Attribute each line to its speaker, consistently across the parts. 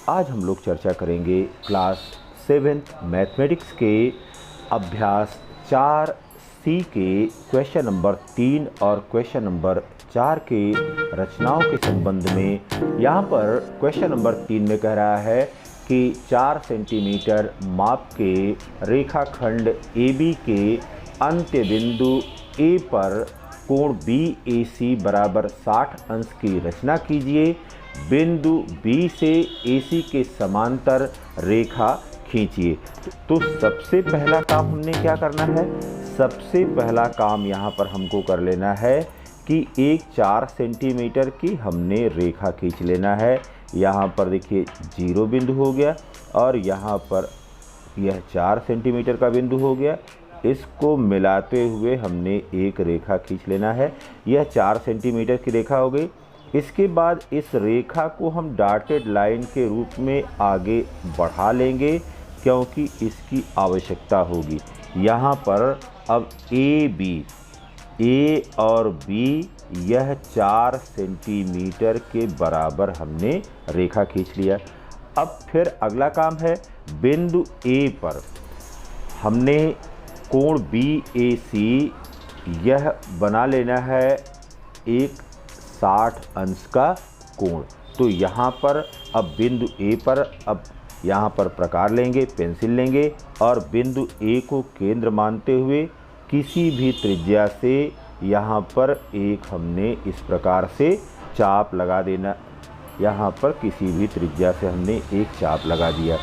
Speaker 1: आज हम लोग चर्चा करेंगे क्लास 7th मैथमेटिक्स के अभ्यास 4C के क्वेश्चन नंबर 3 और क्वेश्चन नंबर 4 के रचनाओं के संबंध में। यहाँ पर क्वेश्चन नंबर 3 में कह रहा है कि 4 सेंटीमीटर माप के रेखाखंड AB के अंत्य बिंदु A पर कोण BAC बराबर 60 अंश की रचना कीजिए। बिंदु B से AC के समांतर रेखा खींचिए। तो सबसे पहला काम हमने क्या करना है? सबसे पहला काम यहाँ पर हमको कर लेना है कि एक 4 सेंटीमीटर की हमने रेखा खींच लेना है। यहाँ पर देखिए 0 बिंदु हो गया और यहाँ पर यह 4 सेंटीमीटर का बिंदु हो गया। इसको मिलाते हुए हमने एक रेखा खींच लेना है। यह 4 सेंटीमीटर की रेखा हो गई। इसके बाद इस रेखा को हम डॉटेड लाइन के रूप में आगे बढ़ा लेंगे क्योंकि इसकी आवश्यकता होगी। यहाँ पर अब A और B यह 4 सेंटीमीटर के बराबर हमने रेखा खींच लिया। अब फिर अगला काम है, बिंदु A पर हमने कोण BAC यह बना लेना है एक 60 अंश का कोण। तो यहाँ पर अब बिंदु A पर अब यहाँ पर प्रकार लेंगे, पेंसिल लेंगे और बिंदु A को केंद्र मानते हुए किसी भी त्रिज्या से यहाँ पर एक हमने इस प्रकार से चाप लगा देना। यहाँ पर किसी भी त्रिज्या से हमने एक चाप लगा दिया।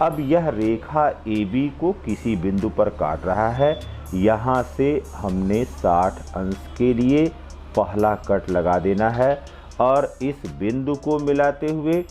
Speaker 1: अब यह रेखा AB को किसी बिंदु पर काट रहा है। यहाँ से हमने 60 अंश के लिए पहला कट लगा देना है और इस बिंदु को मिलाते हुए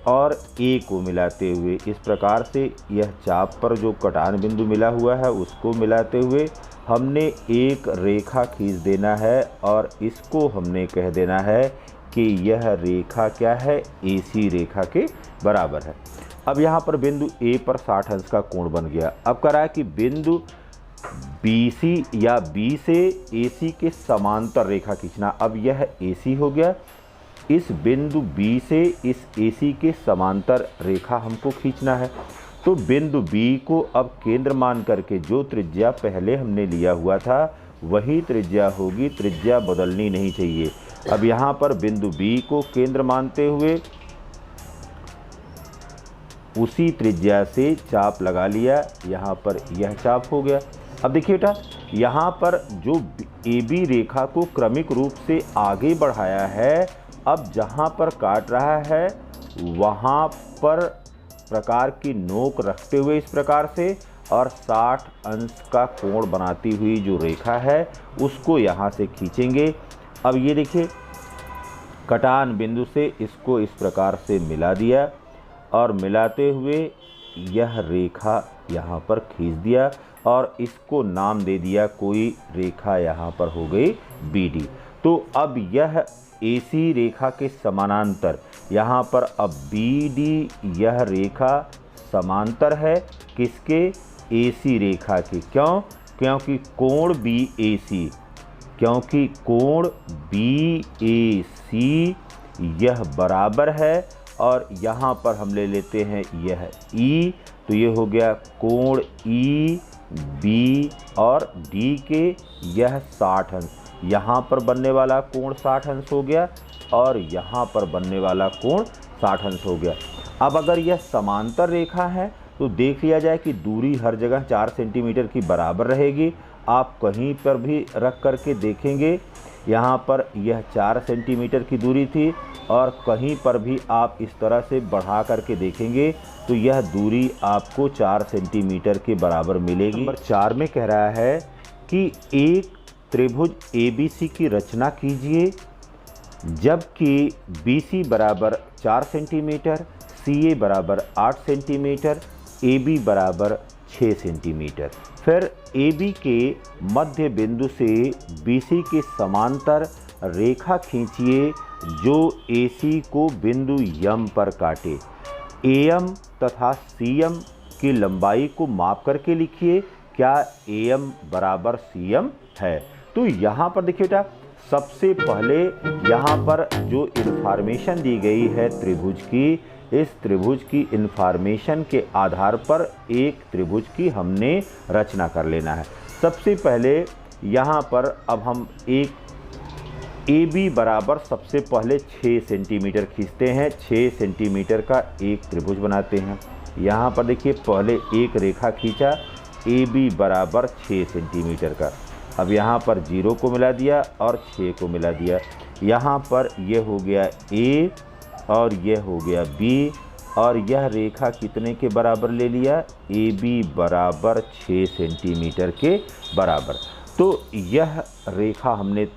Speaker 1: और A को मिलाते हुए इस प्रकार से यह चाप पर जो कटान बिंदु मिला हुआ है उसको मिलाते हुए हमने एक रेखा खींच देना है और इसको हमने कह देना है कि यह रेखा क्या है? AC रेखा के बराबर है। अब यहाँ पर बिंदु A पर 60 अंश का कोण बन गया। अब कह रहा है कि बिंदु BC या B से AC के समांतर रेखा खींचना। अब यह AC हो गया। इस बिंदु B से इस AC के समांतर रेखा हमको खींचना है। तो बिंदु B को अब केंद्र मान करके जो त्रिज्या पहले हमने लिया हुआ था वही त्रिज्या होगी, त्रिज्या बदलनी नहीं चाहिए। अब यहाँ पर बिंदु B को केंद्र मानते हुए उसी त्रिज्या से चाप लगा लिया। यहाँ पर यह चाप हो गया। अब देखिए बेटा, यहाँ पर जो AB रेखा को क्रमिक रूप से आगे बढ़ाया है, अब जहाँ पर काट रहा है वहाँ पर प्रकार की नोक रखते हुए इस प्रकार से और 60 अंश का कोण बनाती हुई जो रेखा है उसको यहाँ से खींचेंगे। अब ये देखिए, कटान बिंदु से इसको इस प्रकार से मिला दिया और मिलाते हुए यह रेखा यहाँ पर खींच दिया और इसको नाम दे दिया, कोई रेखा यहाँ पर हो गई BD। तो अब यह AC रेखा के समानांतर यहाँ पर अब BD यह रेखा समांतर है किसके? AC रेखा की। क्यों? क्योंकि कोण BAC यह बराबर है और यहाँ पर हम ले लेते हैं यह E। तो ये हो गया कोण EB और D के यह 60 अंश। यहाँ पर बनने वाला कोण 60 अंश हो गया और यहाँ पर बनने वाला कोण 60 अंश हो गया। अब अगर यह समांतर रेखा है तो देख लिया जाए कि दूरी हर जगह 4 सेंटीमीटर की बराबर रहेगी। आप कहीं पर भी रख करके देखेंगे, यहाँ पर यह 4 सेंटीमीटर की दूरी थी और कहीं पर भी आप इस तरह से बढ़ा करके देखेंगे तो यह दूरी आपको 4 सेंटीमीटर के बराबर मिलेगी। नंबर 4 में कह रहा है कि एक त्रिभुज ABC की रचना कीजिए जबकि BC बराबर 4 सेंटीमीटर, CA बराबर 8 सेंटीमीटर, AB बराबर 6 सेंटीमीटर। फिर AB के मध्य बिंदु से BC के समांतर रेखा खींचिए जो AC को बिंदु M पर काटे। AM तथा CM की लंबाई को माप करके लिखिए। क्या AM बराबर CM है? तो यहाँ पर देखिए बेटा, सबसे पहले यहाँ पर जो इन्फॉर्मेशन दी गई है त्रिभुज की, इस त्रिभुज की इन्फॉर्मेशन के आधार पर एक त्रिभुज की हमने रचना कर लेना है। सबसे पहले यहाँ पर अब हम एक ए बी बराबर सबसे पहले 6 सेंटीमीटर खींचते हैं। 6 सेंटीमीटर का एक त्रिभुज बनाते हैं। यहाँ पर देखिए पहले एक रेखा खींचा ए बी बराबर 6 सेंटीमीटर का। अब यहाँ पर 0 को मिला दिया और 6 को मिला दिया। यहाँ पर यह हो गया ए और यह हो गया बी, और यह रेखा कितने के बराबर ले लिया, ए बी बराबर 6 सेंटीमीटर के बराबर। तो यह रेखा हमने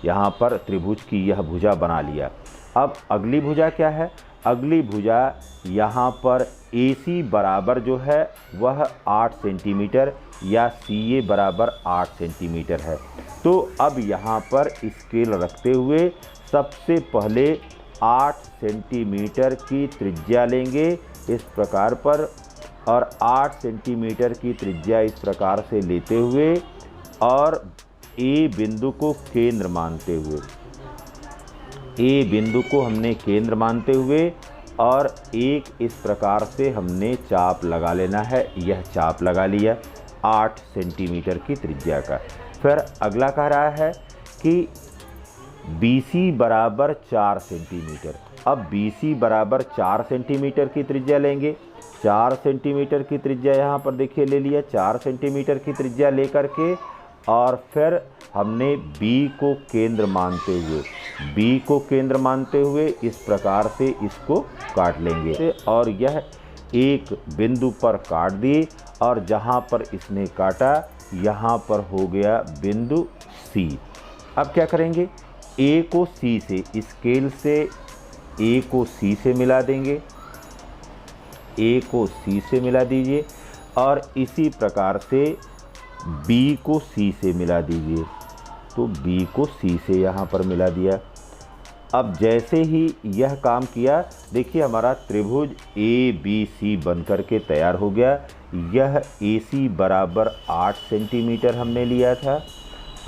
Speaker 1: यहाँ पर त्रिभुज की यह भुजा बना लिया। अब अगली भुजा क्या है, अगली भुजा यहाँ पर ए सी बराबर जो है वह 8 सेंटीमीटर या सी ए बराबर 8 सेंटीमीटर है। तो अब यहाँ पर स्केल रखते हुए सबसे पहले 8 सेंटीमीटर की त्रिज्या लेंगे इस प्रकार पर, और 8 सेंटीमीटर की त्रिज्या इस प्रकार से लेते हुए और ए बिंदु को केंद्र मानते हुए, ए बिंदु को हमने केंद्र मानते हुए और एक इस प्रकार से हमने चाप लगा लेना है। यह चाप लगा लिया 8 सेंटीमीटर की त्रिज्या का। फिर अगला कह रहा है कि BC बराबर 4 सेंटीमीटर। अब BC बराबर 4 सेंटीमीटर की त्रिज्या लेंगे। 4 सेंटीमीटर की त्रिज्या यहाँ पर देखिए ले लिया। 4 सेंटीमीटर की त्रिज्या लेकर के और फिर हमने B को केंद्र मानते हुए, B को केंद्र मानते हुए इस प्रकार से इसको काट लेंगे और यह एक बिंदु पर काट दिए, और जहाँ पर इसने काटा यहाँ पर हो गया बिंदु C। अब क्या करेंगे, A को C से, स्केल से A को C से मिला देंगे, A को C से मिला दीजिए, और इसी प्रकार से B को C से मिला दीजिए। तो B को C से यहाँ पर मिला दिया। अब जैसे ही यह काम किया देखिए हमारा त्रिभुज ABC बन कर के तैयार हो गया। यह AC बराबर 8 सेंटीमीटर हमने लिया था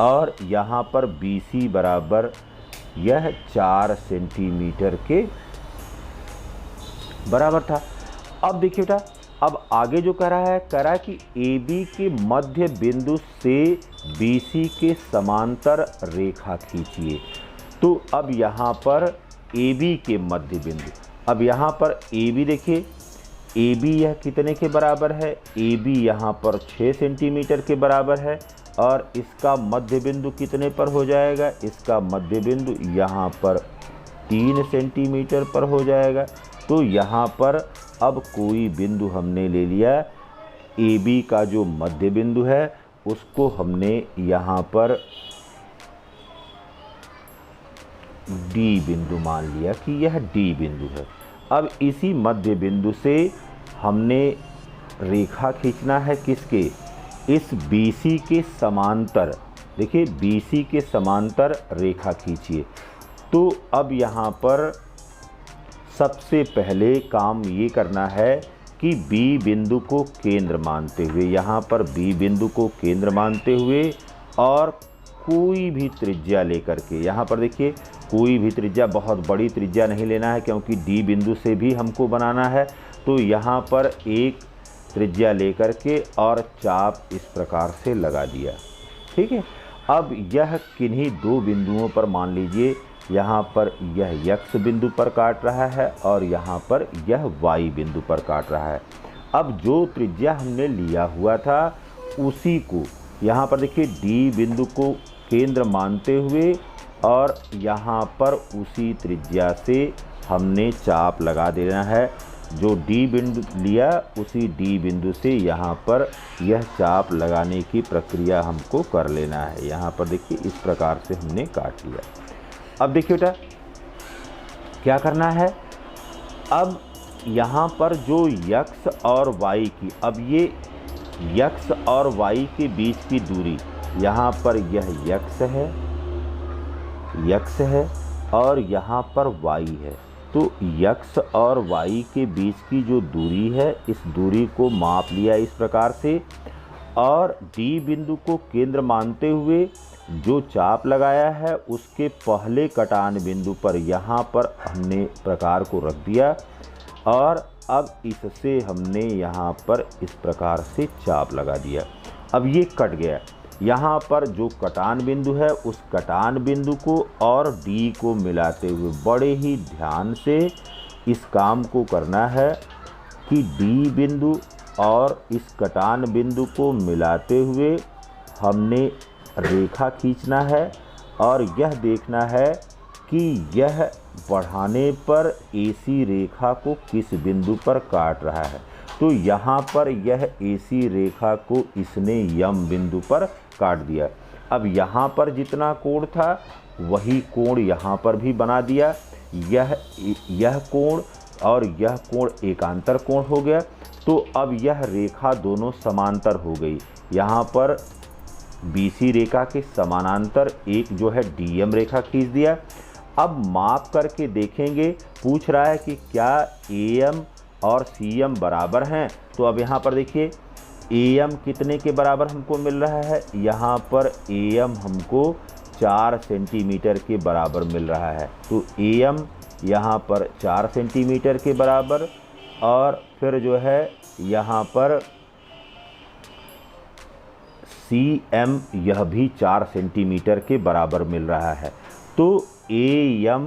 Speaker 1: और यहाँ पर BC बराबर यह 4 सेंटीमीटर के बराबर था। अब देखिए बेटा, अब आगे जो कह रहा है कि AB के मध्य बिंदु से BC के समांतर रेखा खींचिए। तो अब यहाँ पर AB के मध्य बिंदु, अब यहाँ पर AB देखिए, AB यह कितने के बराबर है, AB यहाँ पर 6 सेंटीमीटर के बराबर है, और इसका मध्य बिंदु कितने पर हो जाएगा, इसका मध्य बिंदु यहाँ पर 3 सेंटीमीटर पर हो जाएगा। तो यहाँ पर अब कोई बिंदु हमने ले लिया, AB का जो मध्य बिंदु है उसको हमने यहाँ पर D बिंदु मान लिया कि यह D बिंदु है। अब इसी मध्य बिंदु से हमने रेखा खींचना है किसके, इस BC के समांतर। देखिए BC के समांतर रेखा खींचिए। तो अब यहाँ पर सबसे पहले काम ये करना है कि B बिंदु को केंद्र मानते हुए, यहाँ पर B बिंदु को केंद्र मानते हुए और कोई भी त्रिज्या लेकर के, यहाँ पर देखिए कोई भी त्रिज्या, बहुत बड़ी त्रिज्या नहीं लेना है क्योंकि D बिंदु से भी हमको बनाना है। तो यहाँ पर एक त्रिज्या लेकर के और चाप इस प्रकार से लगा दिया। ठीक है। अब यह किन्हीं दो बिंदुओं पर मान लीजिए, यहाँ पर यह X बिंदु पर काट रहा है और यहाँ पर यह Y बिंदु पर काट रहा है। अब जो त्रिज्या हमने लिया हुआ था उसी को यहाँ पर देखिए D बिंदु को केंद्र मानते हुए और यहाँ पर उसी त्रिज्या से हमने चाप लगा देना है। जो D बिंदु लिया उसी D बिंदु से यहाँ पर यह चाप लगाने की प्रक्रिया हमको कर लेना है। यहाँ पर देखिए इस प्रकार से हमने काट लिया। अब देखिए बेटा क्या करना है, अब यहाँ पर जो X और Y की, अब ये X और Y के बीच की दूरी, यहाँ पर यह X है और यहाँ पर Y है। तो X और Y के बीच की जो दूरी है, इस दूरी को माप लिया इस प्रकार से और D बिंदु को केंद्र मानते हुए जो चाप लगाया है उसके पहले कटान बिंदु पर यहाँ पर हमने प्रकार को रख दिया। और अब इससे हमने यहाँ पर इस प्रकार से चाप लगा दिया। अब ये कट गया। यहाँ पर जो कटान बिंदु है उस कटान बिंदु को और डी को मिलाते हुए बड़े ही ध्यान से इस काम को करना है कि डी बिंदु और इस कटान बिंदु को मिलाते हुए हमने रेखा खींचना है और यह देखना है कि यह बढ़ाने पर AC रेखा को किस बिंदु पर काट रहा है। तो यहाँ पर यह AC रेखा को इसने यम बिंदु पर काट दिया। अब यहाँ पर जितना कोण था वही कोण यहाँ पर भी बना दिया। यह कोण और यह कोण एकांतर कोण हो गया। तो अब यह रेखा दोनों समांतर हो गई। यहाँ पर BC रेखा के समानांतर एक जो है DM रेखा खींच दिया। अब माप करके देखेंगे, पूछ रहा है कि क्या AM और CM बराबर हैं। तो अब यहाँ पर देखिए AM कितने के बराबर हमको मिल रहा है, यहाँ पर AM हमको 4 सेंटीमीटर के बराबर मिल रहा है। तो AM यहाँ पर 4 सेंटीमीटर के बराबर और फिर जो है यहाँ पर CM यह भी 4 सेंटीमीटर के बराबर मिल रहा है। तो AM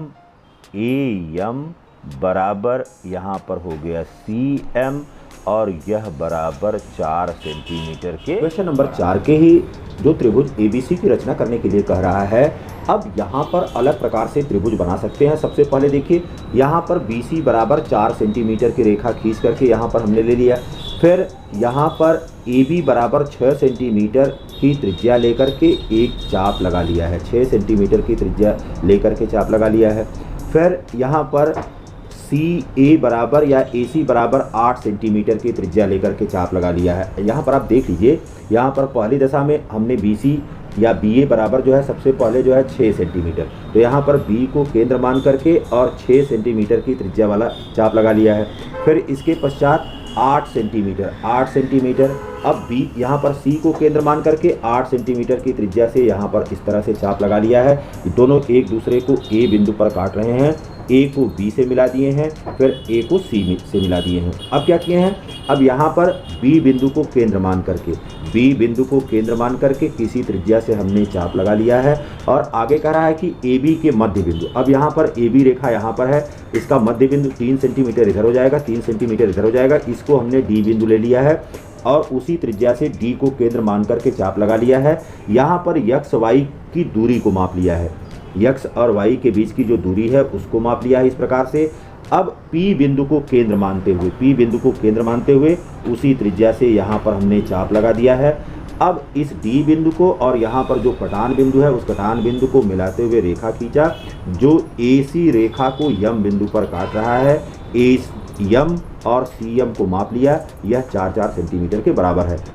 Speaker 1: बराबर यहाँ पर हो गया CM और यह बराबर 4 सेंटीमीटर के।
Speaker 2: क्वेश्चन नंबर 4 के ही जो त्रिभुज ABC की रचना करने के लिए कह रहा है। अब यहाँ पर अलग प्रकार से त्रिभुज बना सकते हैं। सबसे पहले देखिए यहाँ पर BC बराबर 4 सेंटीमीटर की रेखा खींच करके यहाँ पर हमने ले लिया। फिर यहाँ पर AB बराबर 6 सेंटीमीटर की त्रिज्या लेकर के एक चाप लगा लिया है। 6 सेंटीमीटर की त्रिज्या लेकर के चाप लगा लिया है। फिर यहाँ पर CA बराबर या AC बराबर 8 सेंटीमीटर की त्रिज्या लेकर के चाप लगा लिया है। यहाँ पर आप देख लीजिए, यहाँ पर पहली दशा में हमने BC या BA बराबर जो है सबसे पहले जो है 6 सेंटीमीटर। तो यहाँ पर B को केंद्र मान करके और 6 सेंटीमीटर की त्रिज्या वाला चाप लगा लिया है। फिर इसके पश्चात 8 सेंटीमीटर। अब B यहाँ पर C को केंद्र मान करके 8 सेंटीमीटर की त्रिज्या से यहाँ पर इस तरह से चाप लगा लिया है। दोनों एक दूसरे को A बिंदु पर काट रहे हैं। A को B से मिला दिए हैं, फिर A को C से मिला दिए हैं। अब क्या किए हैं, अब यहाँ पर B बिंदु को केंद्र मान करके किसी त्रिज्या से हमने चाप लगा लिया है। और आगे कह रहा है कि AB के मध्य बिंदु। अब यहाँ पर AB रेखा यहाँ पर है, इसका मध्य बिंदु 3 सेंटीमीटर इधर हो जाएगा, 3 सेंटीमीटर इधर हो जाएगा। इसको हमने D बिंदु ले लिया है और उसी त्रिज्या से D को केंद्र मान करके चाप लगा लिया है। यहाँ पर X Y की दूरी को माप लिया है, X और Y के बीच की जो दूरी है उसको माप लिया है इस प्रकार से। अब P बिंदु को केंद्र मानते हुए उसी त्रिज्या से यहाँ पर हमने चाप लगा दिया है। अब इस D बिंदु को और यहाँ पर जो कटान बिंदु है उस कटान बिंदु को मिलाते हुए रेखा खींचा जो AC रेखा को यम बिंदु पर काट रहा है। यम और CM को माप लिया, यह 4-4 सेंटीमीटर के बराबर है।